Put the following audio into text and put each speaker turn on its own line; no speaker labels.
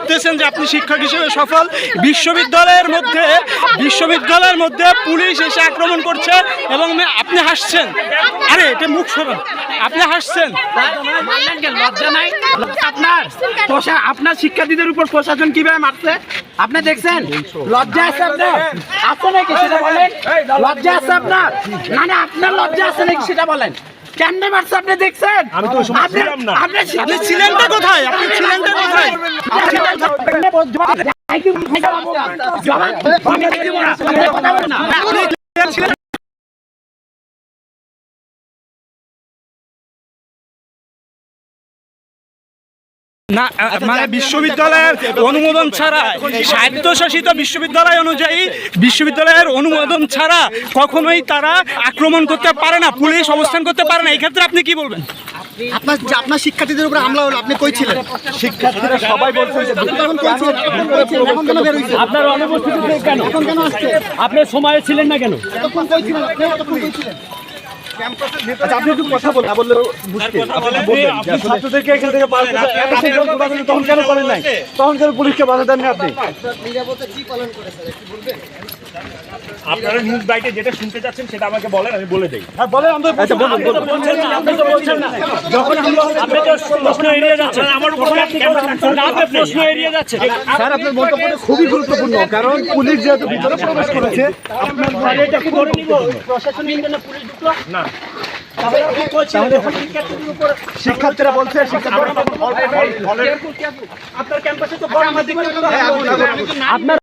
দেখতেছেন যে আপনি শিক্ষক হিসেবে সফল। বিশ্ববিদ্যালয়ের মধ্যে পুলিশ এসে আক্রমণ করছে এবং আপনি হাসছেন। আরে এটা মুখ সরান, আপনি হাসছেন।
লজ্জা নাই আপনার শিক্ষার্থীদের উপর প্রশাসন কিভাবে মারছে আপনি দেখছেন? লজ্জা আছে আপনার? আছে নাকি সেটা বলেন। লজ্জা আছে আপনার? না আপনার লজ্জা আছে নাকি সেটা বলেন। কেমনে মারছে আপনি দেখছেন?
আমি তো ছিলাম না। আপনি ছিলেনটা কোথায়? আপনি ছিলেনটা কোথায়? না মানে বিশ্ববিদ্যালয়ের অনুমোদন ছাড়া, স্বায়ত্তশাসিত বিশ্ববিদ্যালয় অনুযায়ী বিশ্ববিদ্যালয়ের অনুমোদন ছাড়া কখনোই তারা আক্রমণ করতে পারে না, পুলিশ অবস্থান করতে পারে না। এই ক্ষেত্রে আপনি কি বলবেন?
আপনার শিক্ষার্থীদের উপর হামলা হলো, আপনি কই ছিলেন?
শিক্ষার্থীরা সবাই বলছেন যে
আপনার অনুপস্থিতিতে কেন?
এখন কেন আসছে?
আপনি সময়ে ছিলেন না কেন?
তখন কই ছিলেন? তখন কই ছিলেন?
আপনি একটু কথা বলুন, না বললে মুশকিল। আপনি ছাত্রদেরকে এখান থেকে পার করতে এত সুযোগ তখন কেন করেন নাই? তখন কেন পুলিশকে বাধা দেননি আপনি?
নিরাপত্তা কি পালন করেছেন একটু বলবেন?
আপনারা নিউজ বাইটে যেটা শুনতে চাচ্ছেন সেটা আমাকে বলেন, আমি বলে দেই।
হ্যাঁ বলেন।
আচ্ছা বলুন। আপনি তো বলছেন না। যখন আপনি তো প্রশ্ন এড়িয়ে যাচ্ছেন।
আমার উপর
আপনি প্রশ্ন এড়িয়ে যাচ্ছেন।
স্যার আপনার মন্তব্যটা খুবই গুরুত্বপূর্ণ, কারণ পুলিশ যেহেতু ভিতরে প্রবেশ করেছে।
আপনার এটা কি ধরে নিব? প্রশাসন ইন্ডিয়ান পুলিশ ঢুকলো না।
শিক্ষার্থীরা বলছে
আপনার ক্যাম্পাসে তো আপনার